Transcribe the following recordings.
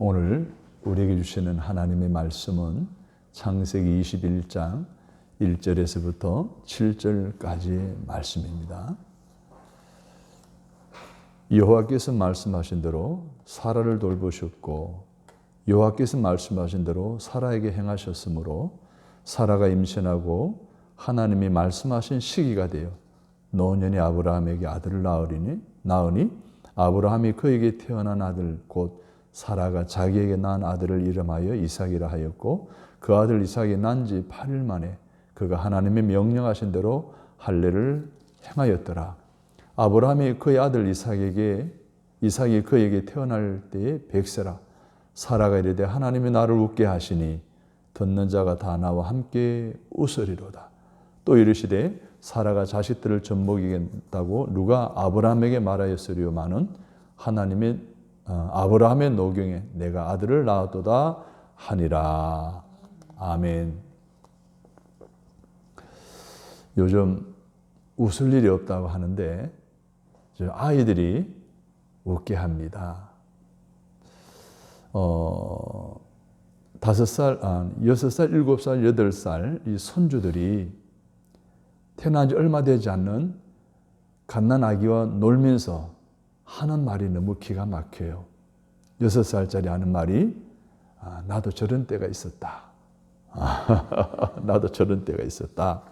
오늘 우리에게 주시는 하나님의 말씀은 창세기 21장 1절에서부터 7절까지의 말씀입니다. 여호와께서 말씀하신 대로 사라를 돌보셨고 여호와께서 말씀하신 대로 사라에게 행하셨으므로 사라가 임신하고 하나님이 말씀하신 시기가 되어 노년이 아브라함에게 아들을 낳으니 아브라함이 그에게 태어난 아들 곧 사라가 자기에게 낳은 아들을 이름하여 이삭이라 하였고 그 아들 이삭이 난 지 8일 만에 그가 하나님이 명령하신 대로 할례를 행하였더라. 아브라함이 그의 아들 이삭이 그에게 태어날 때에 100세라. 사라가 이르되 하나님이 나를 웃게 하시니 듣는 자가 다 나와 함께 웃으리로다. 또 이르시되 사라가 자식들을 젖먹이겠다고 누가 아브라함에게 말하였으리요마는 하나님이 아브라함의 노경에 내가 아들을 낳았도다 하니라. 아멘. 요즘 웃을 일이 없다고 하는데 아이들이 웃게 합니다. 5살, 6살, 7살, 8살 이 손주들이 태어난 지 얼마 되지 않는 갓난 아기와 놀면서 하는 말이 너무 기가 막혀요. 6살짜리 하는 말이 나도 저런 때가 있었다. 나도 저런 때가 있었다.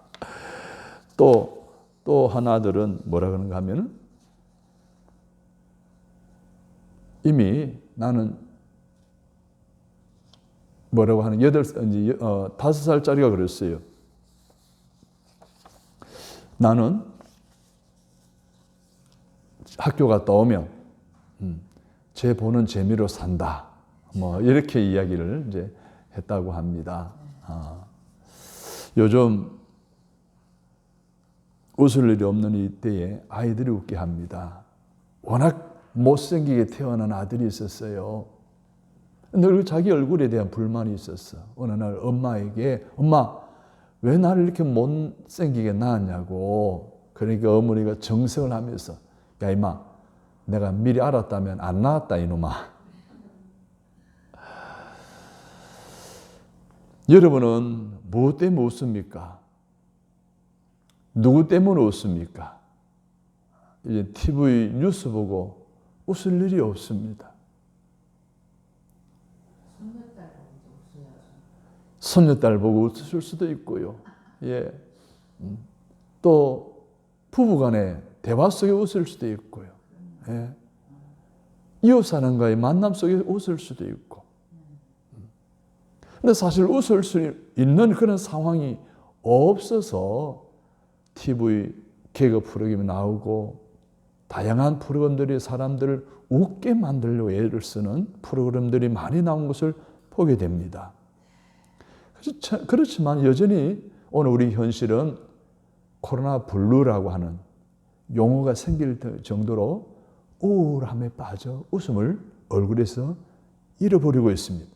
또 하나들은 뭐라 그러는가 하면 이미 나는 뭐라고 하는 5살짜리가 그랬어요. 나는 학교 갔다 오면 쟤 보는 재미로 산다. 뭐 이렇게 이야기를 이제 했다고 합니다. 요즘 웃을 일이 없는 이때에 아이들이 웃게 합니다. 워낙 못생기게 태어난 아들이 있었어요. 늘 자기 얼굴에 대한 불만이 있었어. 어느 날 엄마에게 엄마 왜 나를 이렇게 못생기게 낳았냐고. 그러니까 어머니가 정색을 하면서 야 임마 내가 미리 알았다면 안 낳았다 이놈아. 여러분은 무엇 때문에 웃습니까? 누구 때문에 웃습니까? 이제 TV 뉴스 보고 웃을 일이 없습니다. 손녀딸 보고 웃을 수도 있고요. 예. 또 부부간에 대화 속에 웃을 수도 있고요. 예. 이웃 사람과의 만남 속에 웃을 수도 있고. 근데 사실 웃을 수 있는 그런 상황이 없어서 TV 개그 프로그램이 나오고 다양한 프로그램들이 사람들을 웃게 만들려고 애를 쓰는 프로그램들이 많이 나온 것을 보게 됩니다. 그렇지만 여전히 오늘 우리 현실은 코로나 블루라고 하는 용어가 생길 정도로 우울함에 빠져 웃음을 얼굴에서 잃어버리고 있습니다.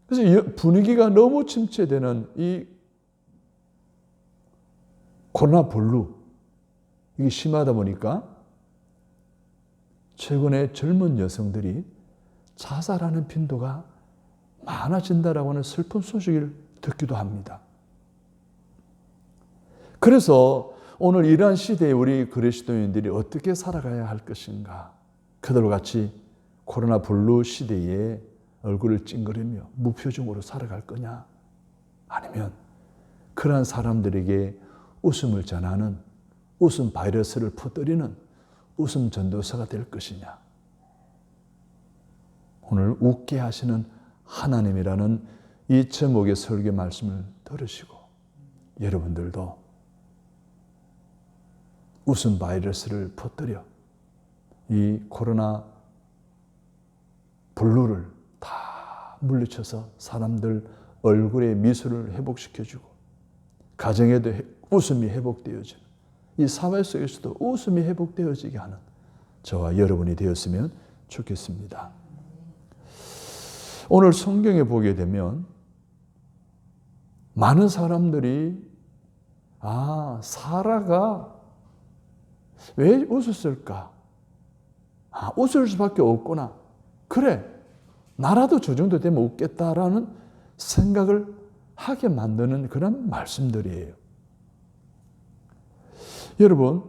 그래서 분위기가 너무 침체되는 이 코로나 블루 이게 심하다 보니까 최근에 젊은 여성들이 자살하는 빈도가 많아진다라고 하는 슬픈 소식을 듣기도 합니다. 그래서 오늘 이러한 시대에 우리 그리스도인들이 어떻게 살아가야 할 것인가? 그들과 같이 코로나 블루 시대에 얼굴을 찡그리며 무표정으로 살아갈 거냐? 아니면 그러한 사람들에게 웃음을 전하는 웃음 바이러스를 퍼뜨리는 웃음 전도사가 될 것이냐? 오늘 웃게 하시는 하나님이라는 이 제목의 설교 말씀을 들으시고 여러분들도 웃음 바이러스를 퍼뜨려 이 코로나 블루를 다 물리쳐서 사람들 얼굴의 미소를 회복시켜주고 가정에도 웃음이 회복되어지는 이 사회 속에서도 웃음이 회복되어지게 하는 저와 여러분이 되었으면 좋겠습니다. 오늘 성경에 보게 되면 많은 사람들이 사라가 왜 웃었을까? 웃을 수밖에 없구나. 그래, 나라도 저 정도 되면 웃겠다라는 생각을 하게 만드는 그런 말씀들이에요. 여러분,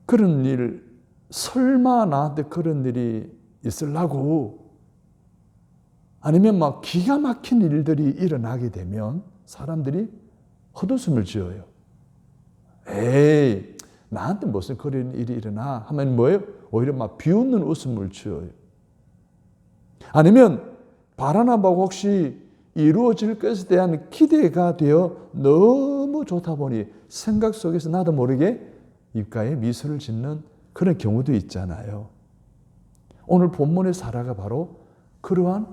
그런 일, 설마 나한테 그런 일이 있으려고, 아니면 막 기가 막힌 일들이 일어나게 되면 사람들이 헛웃음을 지어요. 에이, 나한테 무슨 그런 일이 일어나 하면 뭐예요? 오히려 막 비웃는 웃음을 지어요. 아니면 바라나 보고 혹시 이루어질 것에 대한 기대가 되어 너무 좋다 보니 생각 속에서 나도 모르게 입가에 미소를 짓는 그런 경우도 있잖아요. 오늘 본문의 사라가 바로 그러한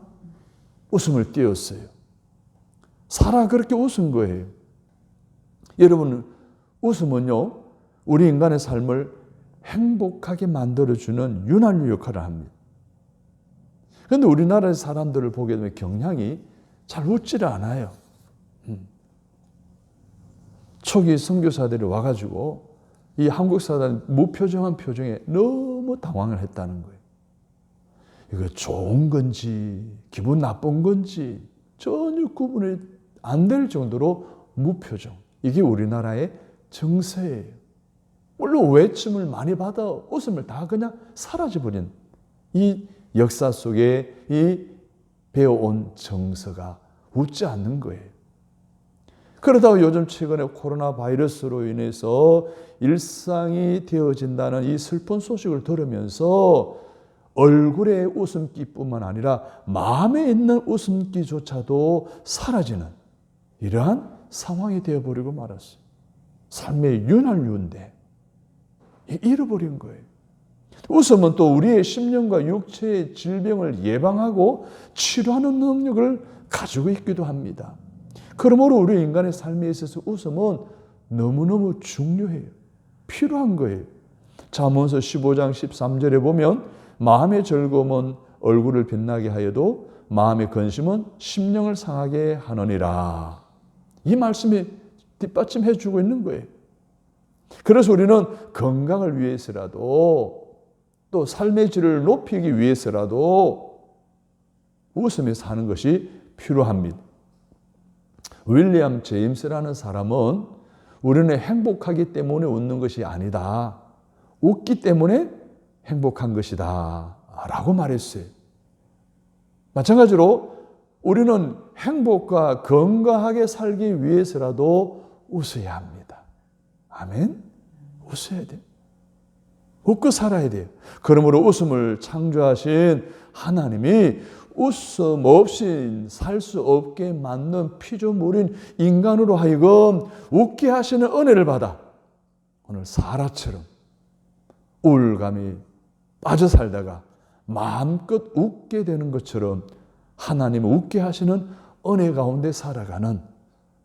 웃음을 띄었어요. 사라가 그렇게 웃은 거예요. 여러분, 웃음은요, 우리 인간의 삶을 행복하게 만들어주는 윤활유 역할을 합니다. 그런데 우리나라의 사람들을 보게 되면 경향이 잘 웃지를 않아요. 초기 선교사들이 와가지고 이 한국 사람 무표정한 표정에 너무 당황을 했다는 거예요. 이거 좋은 건지 기분 나쁜 건지 전혀 구분이 안 될 정도로 무표정. 이게 우리나라의 정세예요. 물론 외침을 많이 받아 웃음을 다 그냥 사라져버린 이 역사 속에 이 배워온 정서가 웃지 않는 거예요. 그러다가 요즘 최근에 코로나 바이러스로 인해서 일상이 되어진다는 이 슬픈 소식을 들으면서 얼굴의 웃음기뿐만 아니라 마음에 있는 웃음기조차도 사라지는 이러한 상황이 되어버리고 말았어요. 삶의 윤활유인데 잃어버린 거예요. 웃음은 또 우리의 심령과 육체의 질병을 예방하고 치료하는 능력을 가지고 있기도 합니다. 그러므로 우리 인간의 삶에 있어서 웃음은 너무너무 중요해요. 필요한 거예요. 잠언서 15장 13절에 보면 마음의 즐거움은 얼굴을 빛나게 하여도 마음의 근심은 심령을 상하게 하느니라. 이 말씀이 뒷받침해 주고 있는 거예요. 그래서 우리는 건강을 위해서라도 또 삶의 질을 높이기 위해서라도 웃으며 사는 것이 필요합니다. 윌리엄 제임스라는 사람은 우리는 행복하기 때문에 웃는 것이 아니다. 웃기 때문에 행복한 것이다. 라고 말했어요. 마찬가지로 우리는 행복과 건강하게 살기 위해서라도 웃어야 합니다. 아멘? 웃어야 돼요. 웃고 살아야 돼요. 그러므로 웃음을 창조하신 하나님이 웃음 없이 살 수 없게 만든 피조물인 인간으로 하여금 웃게 하시는 은혜를 받아 오늘 사라처럼 우울감이 빠져 살다가 마음껏 웃게 되는 것처럼 하나님을 웃게 하시는 은혜 가운데 살아가는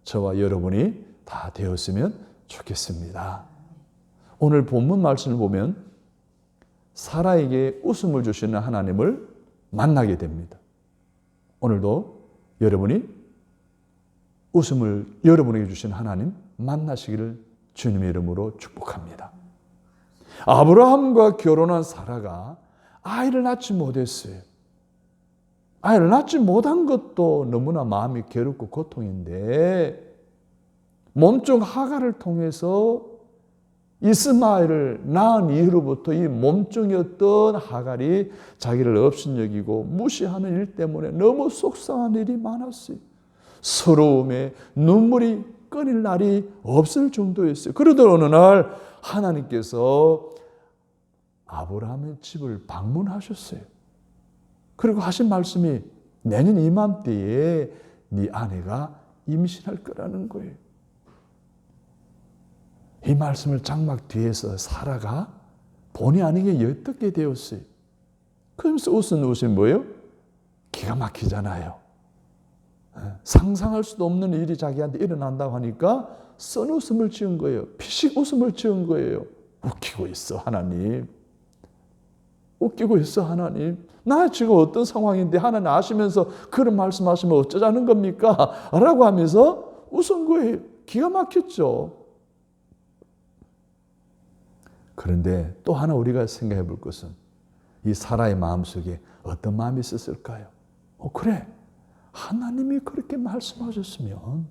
저와 여러분이 다 되었으면 좋겠습니다. 오늘 본문 말씀을 보면 사라에게 웃음을 주시는 하나님을 만나게 됩니다. 오늘도 여러분이 웃음을 여러분에게 주신 하나님 만나시기를 주님의 이름으로 축복합니다. 아브라함과 결혼한 사라가 아이를 낳지 못했어요. 아이를 낳지 못한 것도 너무나 마음이 괴롭고 고통인데 몸종 하갈을 통해서 이스마엘을 낳은 이후로부터 이 몸종이었던 하갈이 자기를 업신여기고 무시하는 일 때문에 너무 속상한 일이 많았어요. 서러움에 눈물이 끊일 날이 없을 정도였어요. 그러던 어느 날 하나님께서 아브라함의 집을 방문하셨어요. 그리고 하신 말씀이 내년 이맘때에 네 아내가 임신할 거라는 거예요. 이 말씀을 장막 뒤에서 사라가 본의 아니게 엿듣게 되었어요. 그러면서 웃은 웃음이 뭐예요? 기가 막히잖아요. 상상할 수도 없는 일이 자기한테 일어난다고 하니까 쓴 웃음을 지은 거예요. 피식 웃음을 지은 거예요. 웃기고 있어 하나님. 웃기고 있어 하나님. 나 지금 어떤 상황인데 하나님 아시면서 그런 말씀하시면 어쩌자는 겁니까? 라고 하면서 웃은 거예요. 기가 막혔죠. 그런데 또 하나 우리가 생각해 볼 것은 이 사라의 마음속에 어떤 마음이 있었을까요? 그래, 하나님이 그렇게 말씀하셨으면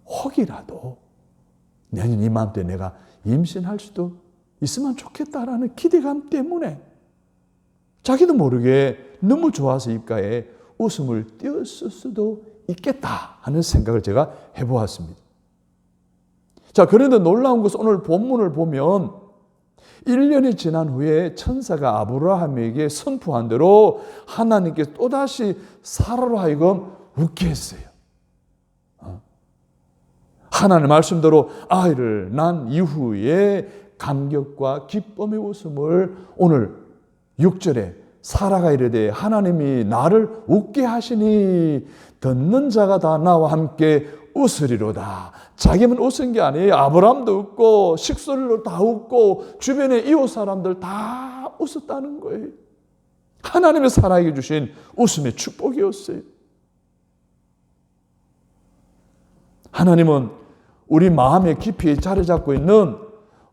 혹이라도 내년 이맘때 내가 임신할 수도 있으면 좋겠다라는 기대감 때문에 자기도 모르게 너무 좋아서 입가에 웃음을 띄었을 수도 있겠다 하는 생각을 제가 해보았습니다. 자, 그런데 놀라운 것은 오늘 본문을 보면 1년이 지난 후에 천사가 아브라함에게 선포한 대로 하나님께 또다시 사라로 하여금 웃게 했어요. 하나님의 말씀대로 아이를 낳은 이후에 감격과 기쁨의 웃음을 오늘 6절에 사라가 이르되 하나님이 나를 웃게 하시니 듣는 자가 다 나와 함께 웃으리로다. 자기만 웃은 게 아니에요. 아브라함도 웃고 식솔로 다 웃고 주변의 이웃 사람들 다 웃었다는 거예요. 하나님의 사라에게 주신 웃음의 축복이었어요. 하나님은 우리 마음의 깊이 자리 잡고 있는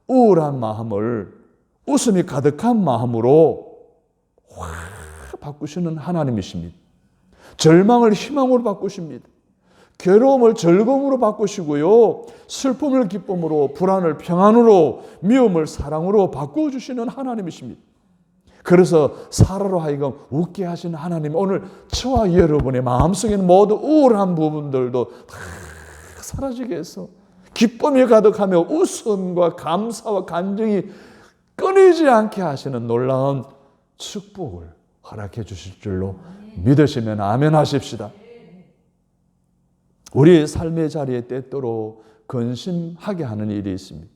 우울한 마음을 웃음이 가득한 마음으로 확 바꾸시는 하나님이십니다. 절망을 희망으로 바꾸십니다. 괴로움을 즐거움으로 바꾸시고요. 슬픔을 기쁨으로, 불안을 평안으로, 미움을 사랑으로 바꾸어주시는 하나님이십니다. 그래서 사라로 하여금 웃게 하시는 하나님, 오늘 저와 여러분의 마음속에 있는 모든 우울한 부분들도 다 사라지게 해서 기쁨이 가득하며 웃음과 감사와 간증이 끊이지 않게 하시는 놀라운 축복을 허락해 주실 줄로 믿으시면 아멘 하십시다. 우리의 삶의 자리에 때때로 근심하게 하는 일이 있습니다.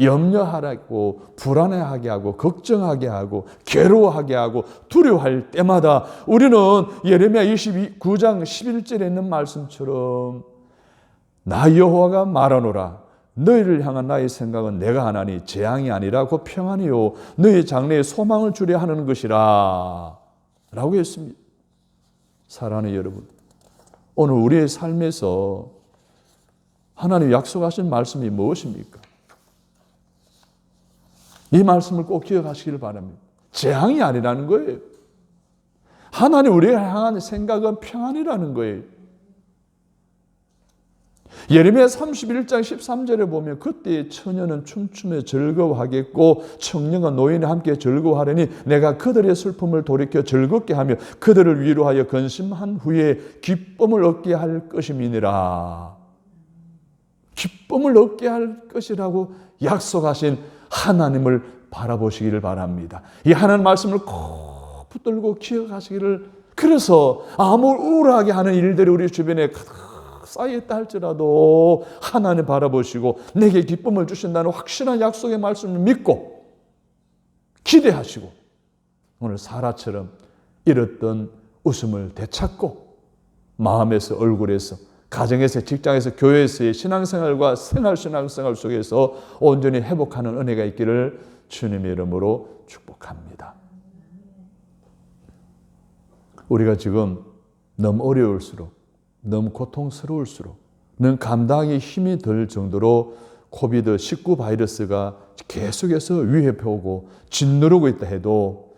염려하고 불안해하게 하고 걱정하게 하고 괴로워하게 하고 두려워할 때마다 우리는 예레미야 29장 11절에 있는 말씀처럼 나 여호와가 말하노라 너희를 향한 나의 생각은 내가 하나니 재앙이 아니라 곧 평안이요 너희 장래에 소망을 주려 하는 것이라 라고 했습니다. 사랑하는 여러분, 오늘 우리의 삶에서 하나님 약속하신 말씀이 무엇입니까? 이 말씀을 꼭 기억하시기를 바랍니다. 재앙이 아니라는 거예요. 하나님 우리를 향한 생각은 평안이라는 거예요. 예레미야 31장 13절에 보면 그때의 처녀는 춤추며 즐거워하겠고 청년과 노인이 함께 즐거워하려니 내가 그들의 슬픔을 돌이켜 즐겁게 하며 그들을 위로하여 근심한 후에 기쁨을 얻게 할 것임이니라. 기쁨을 얻게 할 것이라고 약속하신 하나님을 바라보시기를 바랍니다. 이 하나님 말씀을 꼭 붙들고 기억하시기를, 그래서 아무 우울하게 하는 일들이 우리 주변에 쌓여있다 할지라도 하나님 바라보시고 내게 기쁨을 주신다는 확실한 약속의 말씀을 믿고 기대하시고 오늘 사라처럼 잃었던 웃음을 되찾고 마음에서, 얼굴에서, 가정에서, 직장에서, 교회에서의 신앙생활과 생활신앙생활 속에서 온전히 회복하는 은혜가 있기를 주님의 이름으로 축복합니다. 우리가 지금 너무 어려울수록, 너무 고통스러울수록, 너무 감당이 힘이 들 정도로 코비드-19 바이러스가 계속해서 위협해 오고 짓누르고 있다 해도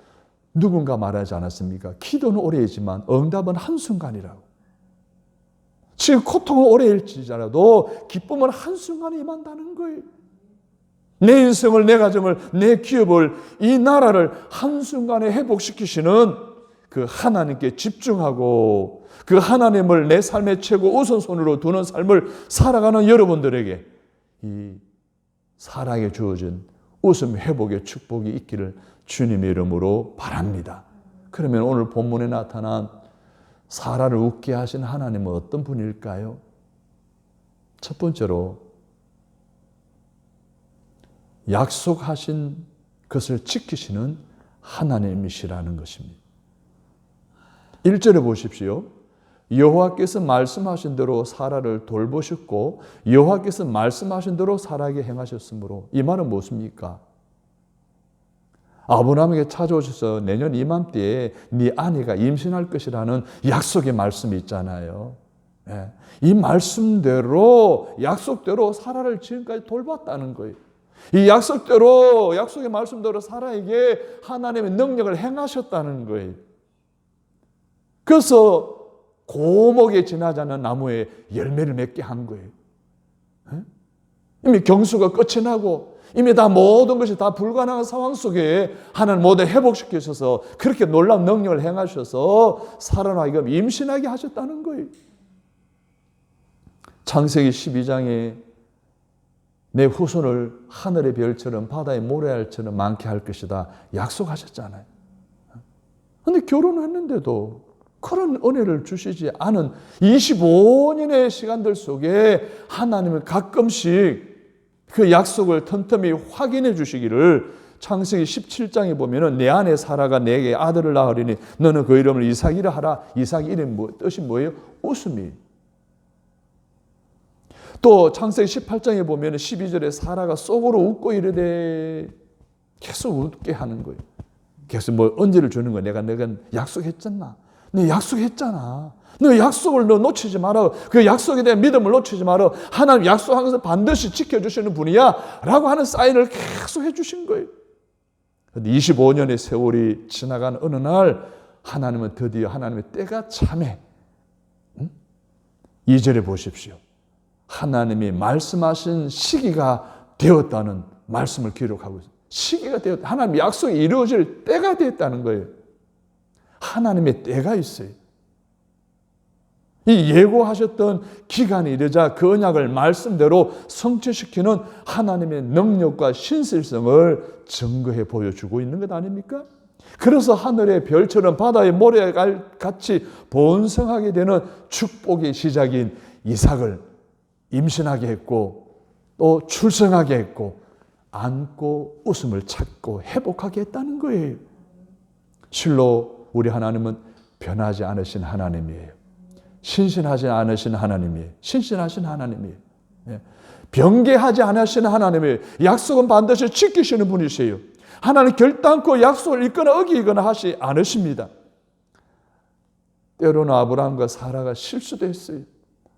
누군가 말하지 않았습니까? 기도는 오래이지만 응답은 한순간이라고. 지금 고통은 오래일지라도 기쁨은 한순간에 임한다는 거예요. 내 인생을, 내 가정을, 내 기업을, 이 나라를 한순간에 회복시키시는 그 하나님께 집중하고 그 하나님을 내 삶의 최고 우선순위로 두는 삶을 살아가는 여러분들에게 이 사랑에 주어진 웃음 회복의 축복이 있기를 주님의 이름으로 바랍니다. 그러면 오늘 본문에 나타난 사라를 웃게 하신 하나님은 어떤 분일까요? 첫 번째로 약속하신 것을 지키시는 하나님이시라는 것입니다. 1절에 보십시오. 여호와께서 말씀하신 대로 사라를 돌보셨고 여호와께서 말씀하신 대로 사라에게 행하셨으므로, 이 말은 무엇입니까? 아브라함에게 찾아오셔서 내년 이맘때에 네 아내가 임신할 것이라는 약속의 말씀이 있잖아요. 이 말씀대로, 약속대로 사라를 지금까지 돌봤다는 거예요. 이 약속대로, 약속의 말씀대로 사라에게 하나님의 능력을 행하셨다는 거예요. 그래서 고목에 지나지 않는 나무에 열매를 맺게 한 거예요. 이미 경수가 끝이 나고 이미 다 모든 것이 다 불가능한 상황 속에 하나님 모두 회복시키셔서 그렇게 놀라운 능력을 행하셔서 사라로 하여금 임신하게 하셨다는 거예요. 창세기 12장에 내 후손을 하늘의 별처럼 바다의 모래알처럼 많게 할 것이다 약속하셨잖아요. 그런데 결혼했는데도 그런 은혜를 주시지 않은 25년의 시간들 속에 하나님은 가끔씩 그 약속을 틈틈이 확인해 주시기를 창세기 17장에 보면은 내 아내 사라가 내게 아들을 낳으리니 너는 그 이름을 이삭이라 하라. 이삭 이름 뜻이 뭐예요? 웃음이. 또 창세기 18장에 보면 12절에 사라가 속으로 웃고 이르되 계속 웃게 하는 거예요. 계속 뭐 언제를 주는 거야. 내가 약속했잖아. 너 약속했잖아. 너 약속을 너 놓치지 마라. 그 약속에 대한 믿음을 놓치지 마라. 하나님 약속한 것을 반드시 지켜주시는 분이야 라고 하는 사인을 계속 해주신 거예요. 그런데 25년의 세월이 지나간 어느 날 하나님은 드디어 하나님의 때가 참해. 2절에 보십시오. 하나님이 말씀하신 시기가 되었다는 말씀을 기록하고 있어요. 시기가 되었다. 하나님 약속이 이루어질 때가 되었다는 거예요. 하나님의 때가 있어요. 이 예고하셨던 기간이 이르자 그 언약을 말씀대로 성취시키는 하나님의 능력과 신실성을 증거해 보여주고 있는 것 아닙니까? 그래서 하늘의 별처럼 바다의 모래같이 번성하게 되는 축복의 시작인 이삭을 임신하게 했고 또 출생하게 했고 안고 웃음을 찾고 회복하게 했다는 거예요. 실로 우리 하나님은 변하지 않으신 하나님이에요. 신실하지 않으신 하나님이에요. 신실하신 하나님이에요. 변개하지 않으신 하나님이에요. 약속은 반드시 지키시는 분이세요. 하나님 결단코 약속을 잊거나 어기거나 하지 않으십니다. 때로는 아브라함과 사라가 실수도 했어요.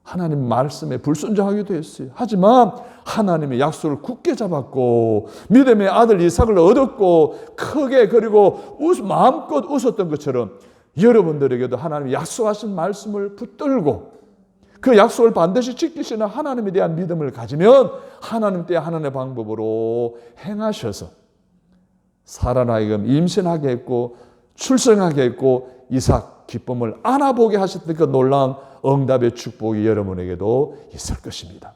하나님 말씀에 불순종하기도 했어요. 하지만 하나님의 약속을 굳게 잡았고 믿음의 아들 이삭을 얻었고 크게 그리고 마음껏 웃었던 것처럼 여러분들에게도 하나님이 약속하신 말씀을 붙들고 그 약속을 반드시 지키시는 하나님에 대한 믿음을 가지면 하나님 때의 하나님의 방법으로 행하셔서 사라로 하여금 임신하게 했고 출생하게 했고 이삭 기쁨을 안아보게 하셨던 그 놀라운 응답의 축복이 여러분에게도 있을 것입니다.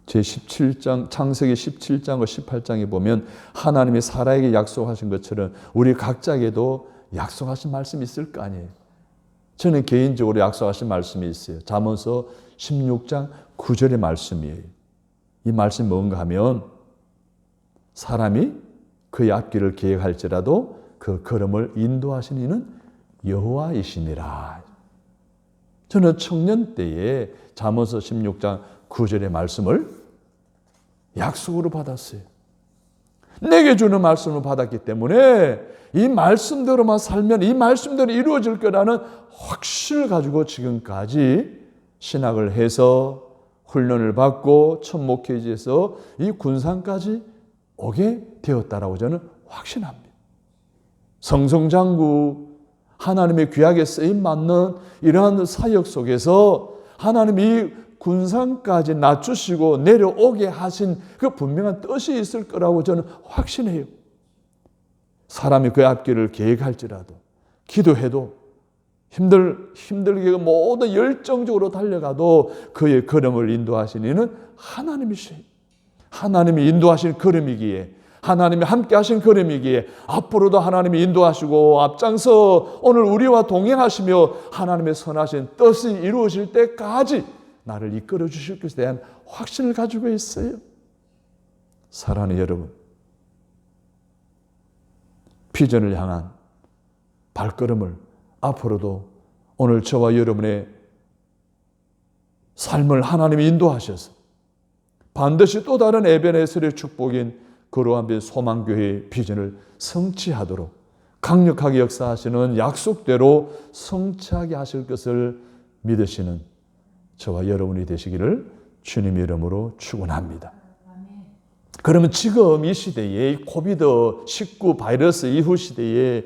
제17장 창세기 17장과 18장에 보면 하나님이 사라에게 약속하신 것처럼 우리 각자에게도 약속하신 말씀이 있을 거 아니에요. 저는 개인적으로 약속하신 말씀이 있어요. 잠언서 16장 9절의 말씀이에요. 이 말씀이 뭔가 하면 사람이 그의 앞길을 계획할지라도 그 걸음을 인도하시는 이는 여호와이시니라. 저는 청년 때에 잠언서 16장 9절의 말씀을 약속으로 받았어요. 내게 주는 말씀을 받았기 때문에 이 말씀대로만 살면 이 말씀대로 이루어질 거라는 확신을 가지고 지금까지 신학을 해서 훈련을 받고 첫 목회지에서 이 군산까지 오게 되었다라고 저는 확신합니다. 성성장구 하나님의 귀하게 쓰임 받는 이러한 사역 속에서 하나님이 군산까지 낮추시고 내려오게 하신 그 분명한 뜻이 있을 거라고 저는 확신해요. 사람이 그 앞길을 계획할지라도 기도해도 힘들게 모든 열정적으로 달려가도 그의 걸음을 인도하시는 이는 하나님이시에요. 하나님이 인도하신 걸음이기에 하나님이 함께 하신 걸음이기에 앞으로도 하나님이 인도하시고 앞장서 오늘 우리와 동행하시며 하나님의 선하신 뜻이 이루어질 때까지 나를 이끌어 주실 것에 대한 확신을 가지고 있어요. 사랑하는 여러분, 비전을 향한 발걸음을 앞으로도 오늘 저와 여러분의 삶을 하나님이 인도하셔서 반드시 또 다른 에베네셀의 축복인 거룩한 빛 소망교회의 비전을 성취하도록 강력하게 역사하시는 약속대로 성취하게 하실 것을 믿으시는 저와 여러분이 되시기를 주님 이름으로 축원합니다. 그러면 지금 이 시대에 이 코비드-19 바이러스 이후 시대에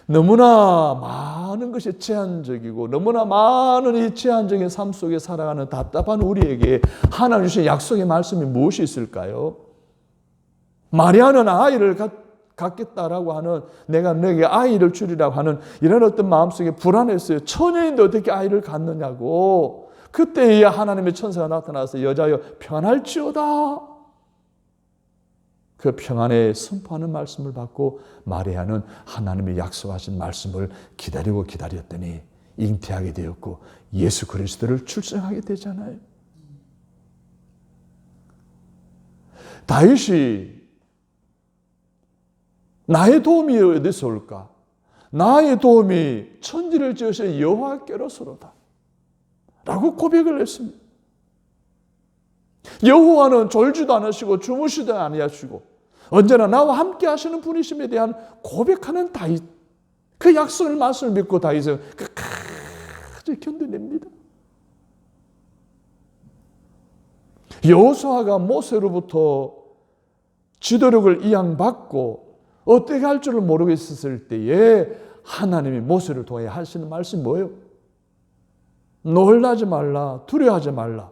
너무나 많은 것이 제한적이고 너무나 많은 이 제한적인 삶 속에 살아가는 답답한 우리에게 하나님 주신 약속의 말씀이 무엇이 있을까요? 마리아는 아이를 갖겠다라고 하는, 내가 너에게 아이를 주리라고 하는 이런 어떤 마음속에 불안했어요. 처녀인데 어떻게 아이를 갖느냐고. 그때야 하나님의 천사가 나타나서 여자여 평안할지어다. 그 평안에 선포하는 말씀을 받고 마리아는 하나님의 약속하신 말씀을 기다리고 기다렸더니 잉태하게 되었고 예수 그리스도를 출생하게 되잖아요. 다윗이 나의 도움이 어디서 올까? 나의 도움이 천지를 지으신 여호와께로서로다 라고 고백을 했습니다. 여호와는 졸지도 않으시고 주무시도 아니하시고 언제나 나와 함께 하시는 분이심에 대한 고백하는 다윗, 그 약속의 말씀을 믿고 다윗은 끝까지 견뎌냅니다. 여호수아가 모세로부터 지도력을 이양받고 어떻게 할 줄을 모르고 있었을 때에 하나님이 모세를 통해 하시는 말씀이 뭐예요? 놀라지 말라, 두려워하지 말라.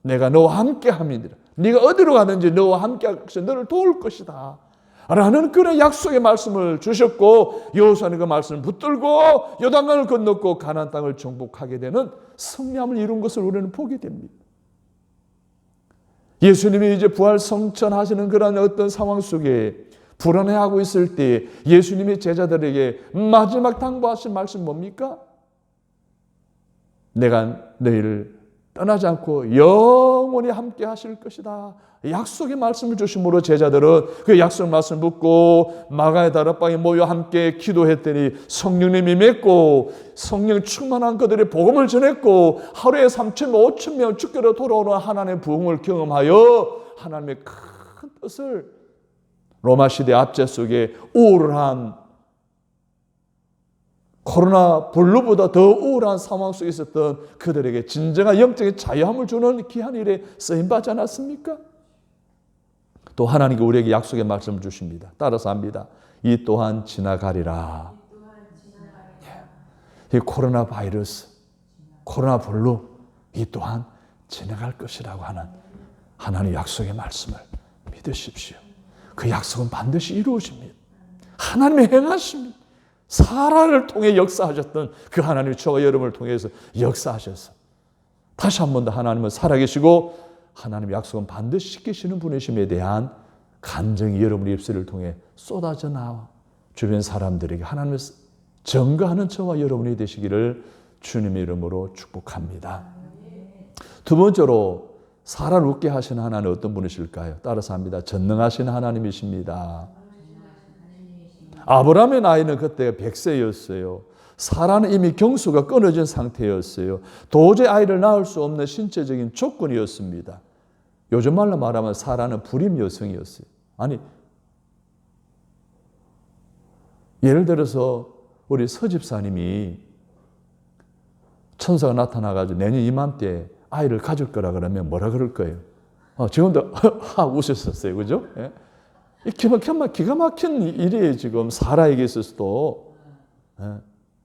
내가 너와 함께 함이니라. 네가 어디로 가든지 너와 함께 하셔서 너를 도울 것이다 라는 그런 약속의 말씀을 주셨고 여호수아는 그 말씀을 붙들고 요단강을 건넜고 가나안 땅을 정복하게 되는 승리함을 이룬 것을 우리는 보게 됩니다. 예수님이 이제 부활 성천하시는 그런 어떤 상황 속에 불안해하고 있을 때 예수님이 제자들에게 마지막 당부하신 말씀 뭡니까? 내가 너희를 떠나지 않고 영원히 함께 하실 것이다. 약속의 말씀을 주심으로 제자들은 그 약속 말씀을 묻고 마가의 다락방에 모여 함께 기도했더니 성령님이 맺고 성령 충만한 그들의 복음을 전했고 하루에 3,000명, 5,000명 주께로 돌아오는 하나님의 부흥을 경험하여 하나님의 큰 뜻을 로마 시대 압제 속에 우울한 코로나 블루보다 더 우울한 상황 속에 있었던 그들에게 진정한 영적인 자유함을 주는 귀한 일에 쓰임받지 않았습니까? 또 하나님께 우리에게 약속의 말씀을 주십니다. 따라서 합니다. 이 또한 지나가리라. 이 코로나 바이러스, 코로나 블루 이 또한 지나갈 것이라고 하는 하나님의 약속의 말씀을 믿으십시오. 그 약속은 반드시 이루어집니다. 하나님의 행하십니다. 사라를 통해 역사하셨던 그 하나님의 저와 여러분을 통해서 역사하셔서 다시 한 번 더 하나님은 살아계시고 하나님의 약속은 반드시 지키시는 분이심에 대한 간증이 여러분의 입술을 통해 쏟아져 나와 주변 사람들에게 하나님을 증거하는 저와 여러분이 되시기를 주님의 이름으로 축복합니다. 두 번째로 사라를 웃게 하시는 하나님은 어떤 분이실까요? 따라서 합니다. 전능하신 하나님이십니다. 아브라함의 나이는 그때 100세였어요. 사라는 이미 경수가 끊어진 상태였어요. 도저히 아이를 낳을 수 없는 신체적인 조건이었습니다. 요즘 말로 말하면 사라는 불임 여성이었어요. 아니, 예를 들어서 우리 서집사님이 천사가 나타나가지고 내년 이맘때 아이를 가질 거라 그러면 뭐라 그럴 거예요? 지금도 웃으셨어요. 그죠? 예? 기가 막힌 일이에요. 지금 사라에게 있어서도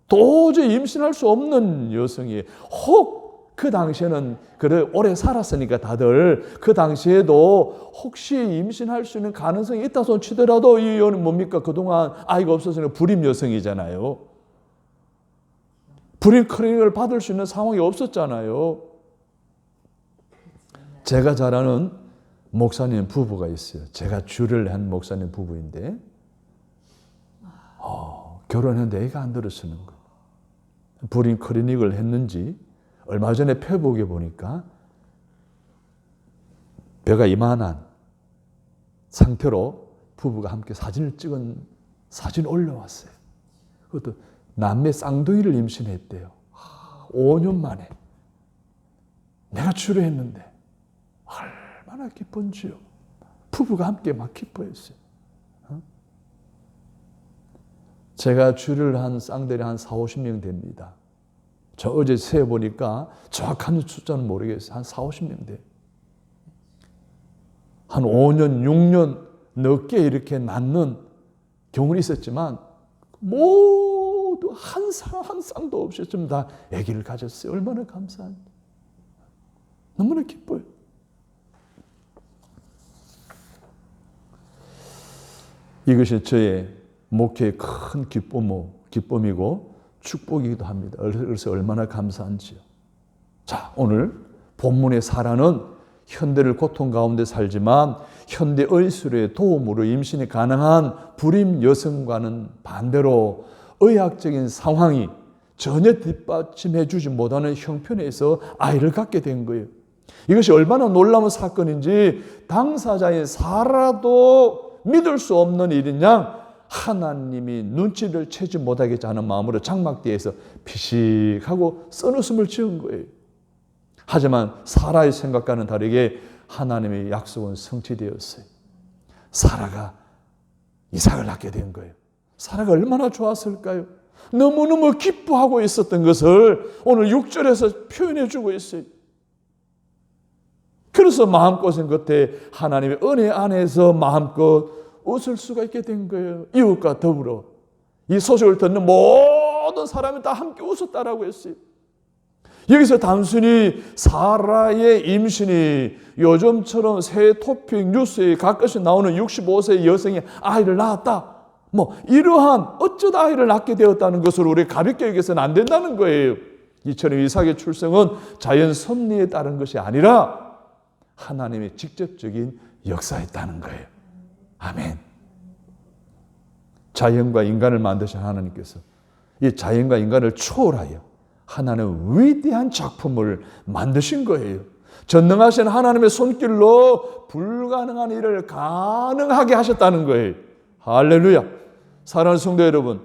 도저히 임신할 수 없는 여성이 혹 그 당시에는 그래 오래 살았으니까 다들 그 당시에도 혹시 임신할 수 있는 가능성이 있다 손 치더라도 이 여는 뭡니까? 그동안 아이가 없어서는 불임 여성이잖아요. 불임 클리닉을 받을 수 있는 상황이 없었잖아요. 제가 잘 아는 목사님 부부가 있어요. 제가 주를 한 목사님 부부인데 결혼했는데 애가 안 들어서는 거예요. 불임 클리닉을 했는지 얼마 전에 페북에 보니까 배가 이만한 상태로 부부가 함께 사진을 찍은 사진 올려왔어요. 그것도 남매 쌍둥이를 임신했대요. 5년 만에. 내가 주를 했는데 얼마나 기쁜지요. 부부가 함께 막 기뻐했어요. 제가 주를 한 쌍들이 한 40-50명 됩니다. 저 어제 세어보니까 정확한 숫자는 모르겠어요. 한 40-50명 돼요. 한 5년, 6년 넘게 이렇게 낳는 경우는 있었지만 모두 한 쌍도 없이 좀 다 아기를 가졌어요. 얼마나 감사한지. 너무나 기뻐요. 이것이 저의 목회의 큰 기쁨이고 축복이기도 합니다. 그래서 얼마나 감사한지요. 자, 오늘 본문의 사라는 현대를 고통 가운데 살지만 현대 의술의 도움으로 임신이 가능한 불임 여성과는 반대로 의학적인 상황이 전혀 뒷받침해 주지 못하는 형편에서 아이를 갖게 된 거예요. 이것이 얼마나 놀라운 사건인지 당사자인 사라도 믿을 수 없는 일인 양 하나님이 눈치를 채지 못하겠지 하는 마음으로 장막대에서 피식하고 쓴웃음을 지은 거예요. 하지만 사라의 생각과는 다르게 하나님의 약속은 성취되었어요. 사라가 이삭을 낳게 된 거예요. 사라가 얼마나 좋았을까요? 너무너무 기뻐하고 있었던 것을 오늘 6절에서 표현해 주고 있어요. 그래서 마음고생 끝에 하나님의 은혜 안에서 마음껏 웃을 수가 있게 된 거예요. 이웃과 더불어 이 소식을 듣는 모든 사람이 다 함께 웃었다라고 했어요. 여기서 단순히 사라의 임신이 요즘처럼 새 토픽 뉴스에 가끔씩 나오는 65세 여성이 아이를 낳았다, 이러한 어쩌다 아이를 낳게 되었다는 것으로 우리 가볍게 여기서는 안 된다는 거예요. 이처럼 이삭의 출생은 자연 섭리에 따른 것이 아니라 하나님의 직접적인 역사였다는 거예요. 아멘. 자연과 인간을 만드신 하나님께서 이 자연과 인간을 초월하여 하나님의 위대한 작품을 만드신 거예요. 전능하신 하나님의 손길로 불가능한 일을 가능하게 하셨다는 거예요. 할렐루야. 사랑하는 성도 여러분,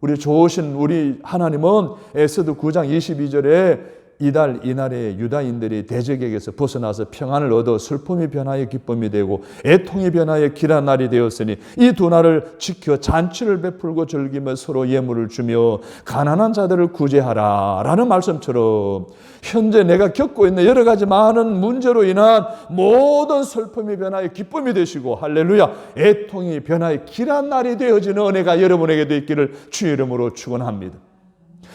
우리 좋으신 우리 하나님은 에스더 9장 22절에 이달 이날에 유다인들이 대적에게서 벗어나서 평안을 얻어 슬픔이 변하여 기쁨이 되고 애통이 변하여 길한 날이 되었으니 이 두 날을 지켜 잔치를 베풀고 즐기며 서로 예물을 주며 가난한 자들을 구제하라 라는 말씀처럼 현재 내가 겪고 있는 여러 가지 많은 문제로 인한 모든 슬픔이 변하여 기쁨이 되시고 할렐루야, 애통이 변하여 길한 날이 되어지는 은혜가 여러분에게도 있기를 주의 이름으로 축원합니다.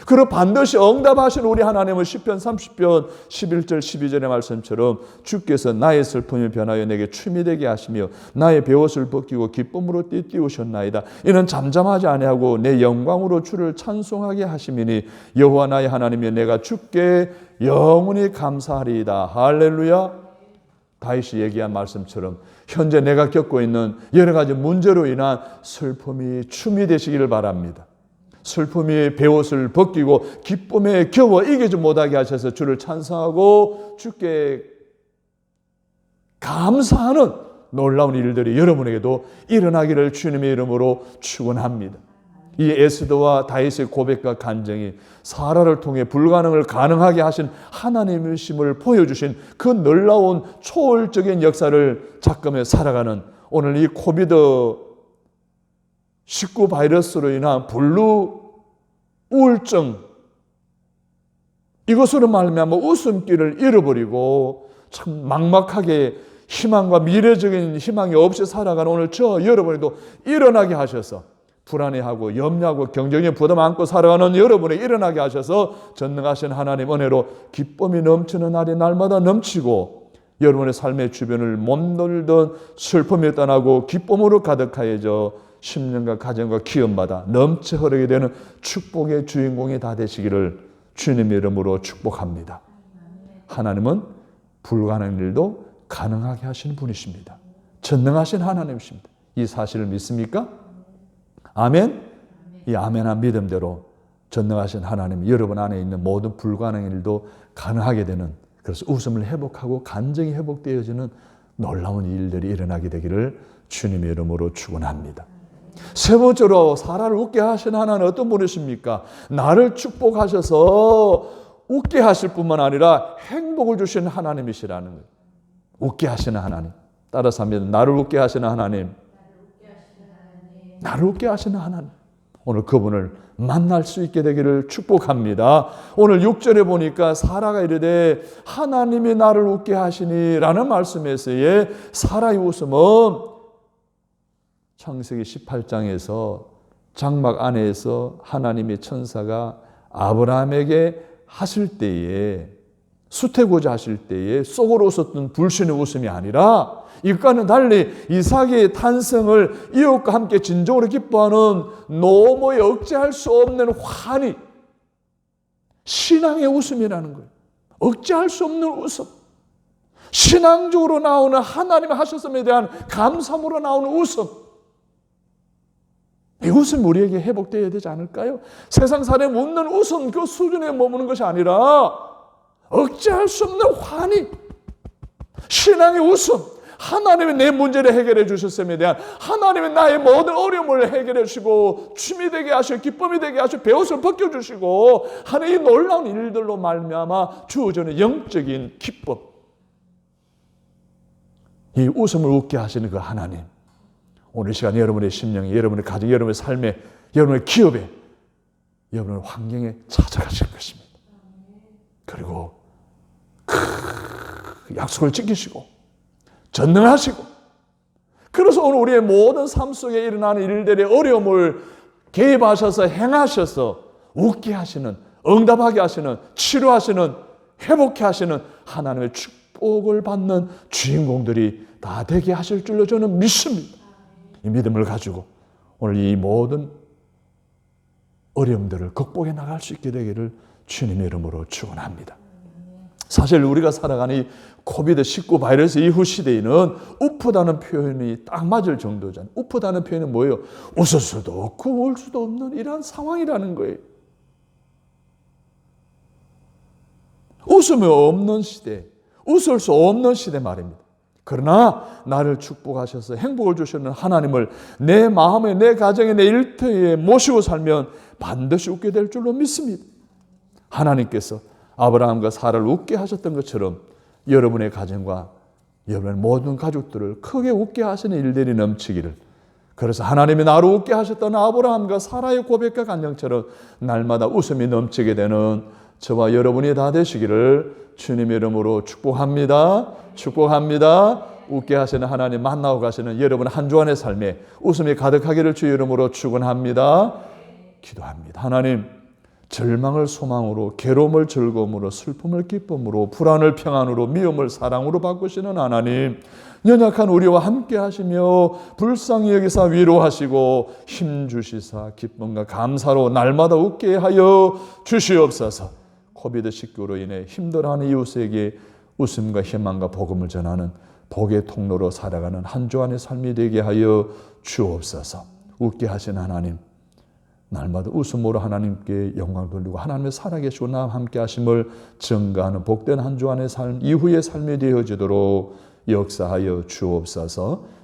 그리고 반드시 응답하신 우리 하나님은 시편 30편 11절 12절의 말씀처럼 주께서 나의 슬픔이 변하여 내게 춤이 되게 하시며 나의 베옷을 벗기고 기쁨으로 띠띠우셨나이다. 이는 잠잠하지 아니하고 내 영광으로 주를 찬송하게 하심이니 여호와 나의 하나님이여 내가 주께 영원히 감사하리이다. 할렐루야. 다윗이 얘기한 말씀처럼 현재 내가 겪고 있는 여러 가지 문제로 인한 슬픔이 춤이 되시기를 바랍니다. 슬픔이 베옷을 벗기고 기쁨에 겨워 이기지 못하게 하셔서 주를 찬송하고 주께 감사하는 놀라운 일들이 여러분에게도 일어나기를 주님의 이름으로 축원합니다. 이 에스더와 다윗의 고백과 간증이 사라를 통해 불가능을 가능하게 하신 하나님의 심을 보여주신 그 놀라운 초월적인 역사를 작금에 살아가는 오늘 이 코비드 19 바이러스로 인한 블루 우울증, 이것으로 말미암아 웃음기를 잃어버리고 참 막막하게 희망과 미래적인 희망이 없이 살아가는 오늘 저 여러분에도 일어나게 하셔서 불안해하고 염려하고 경쟁에 부담 안고 살아가는 여러분에 일어나게 하셔서 전능하신 하나님 은혜로 기쁨이 넘치는 날이 날마다 넘치고 여러분의 삶의 주변을 몸놀던 슬픔이 떠나고 기쁨으로 가득하여져 10년과 가정과 기업마다 넘쳐 흐르게 되는 축복의 주인공이 다 되시기를 주님의 이름으로 축복합니다. 하나님은 불가능한 일도 가능하게 하시는 분이십니다. 전능하신 하나님이십니다. 이 사실을 믿습니까? 아멘? 이 아멘한 믿음대로 전능하신 하나님, 여러분 안에 있는 모든 불가능한 일도 가능하게 되는, 그래서 웃음을 회복하고 감정이 회복되어지는 놀라운 일들이 일어나게 되기를 주님의 이름으로 축원합니다. 세 번째로 사라를 웃게 하신 하나님은 어떤 분이십니까? 나를 축복하셔서 웃게 하실 뿐만 아니라 행복을 주시는 하나님이시라는 거예요. 웃게 하시는 하나님. 따라서 합니다. 나를 웃게 하시는 하나님. 나를 웃게 하시는 하나님. 오늘 그분을 만날 수 있게 되기를 축복합니다. 오늘 6절에 보니까 사라가 이르되 하나님이 나를 웃게 하시니 라는 말씀에서의 사라의 웃음은 창세기 18장에서 장막 안에서 하나님의 천사가 아브라함에게 하실 때에 수태고자 하실 때에 속으로 웃었던 불신의 웃음이 아니라 이것과는 달리 이삭의 탄생을 이웃과 함께 진정으로 기뻐하는 너무 억제할 수 없는 환희, 신앙의 웃음이라는 거예요. 억제할 수 없는 웃음, 신앙적으로 나오는 하나님의 하셨음에 대한 감사함으로 나오는 웃음. 이 웃음 우리에게 회복되어야 되지 않을까요? 세상 사람이 웃는 웃음 그 수준에 머무는 것이 아니라 억제할 수 없는 환희, 신앙의 웃음, 하나님이 내 문제를 해결해 주셨음에 대한, 하나님이 나의 모든 어려움을 해결해 주시고 춤이 되게 하시고 기쁨이 되게 하시고 베옷을 벗겨주시고 하는 이 놀라운 일들로 말미암아 주어지는 영적인 기쁨, 이 웃음을 웃게 하시는 그 하나님, 오늘 이 시간 여러분의 심령에, 여러분의 가정, 여러분의 삶에, 여러분의 기업에, 여러분의 환경에 찾아가실 것입니다. 그리고 그 약속을 지키시고 전능하시고, 그래서 오늘 우리의 모든 삶 속에 일어나는 일들의 어려움을 개입하셔서 행하셔서 웃게 하시는, 응답하게 하시는, 치료하시는, 회복케 하시는 하나님의 축복을 받는 주인공들이 다 되게 하실 줄로 저는 믿습니다. 이 믿음을 가지고 오늘 이 모든 어려움들을 극복해 나갈 수 있게 되기를 주님의 이름으로 축원합니다. 사실 우리가 살아가는 이 코비드-19 바이러스 이후 시대에는 우프다는 표현이 딱 맞을 정도잖아요. 우프다는 표현은 뭐예요? 웃을 수도 없고 울 수도 없는 이러한 상황이라는 거예요. 웃음이 없는 시대, 웃을 수 없는 시대 말입니다. 그러나 나를 축복하셔서 행복을 주시는 하나님을 내 마음에, 내 가정에, 내 일터에 모시고 살면 반드시 웃게 될 줄로 믿습니다. 하나님께서 아브라함과 사라를 웃게 하셨던 것처럼 여러분의 가정과 여러분의 모든 가족들을 크게 웃게 하시는 일들이 넘치기를, 그래서 하나님이 나를 웃게 하셨던 아브라함과 사라의 고백과 간증처럼 날마다 웃음이 넘치게 되는 저와 여러분이 다 되시기를 주님의 이름으로 축복합니다. 축복합니다. 웃게 하시는 하나님 만나고 가시는 여러분 한 주간의 삶에 웃음이 가득하기를 주의 이름으로 축원합니다. 기도합니다. 하나님, 절망을 소망으로, 괴로움을 즐거움으로, 슬픔을 기쁨으로, 불안을 평안으로, 미움을 사랑으로 바꾸시는 하나님, 연약한 우리와 함께 하시며 불쌍히 여기사 위로하시고 힘주시사 기쁨과 감사로 날마다 웃게 하여 주시옵소서. 코비드-19로 인해 힘들어하는 이웃에게 웃음과 희망과 복음을 전하는 복의 통로로 살아가는 한 주간의 삶이 되게 하여 주옵소서. 웃게 하신 하나님, 날마다 웃음으로 하나님께 영광 돌리고 하나님의 살아계시고 나와 함께 하심을 증거하는 복된 한 주간의 삶 이후의 삶이 되어지도록 역사하여 주옵소서.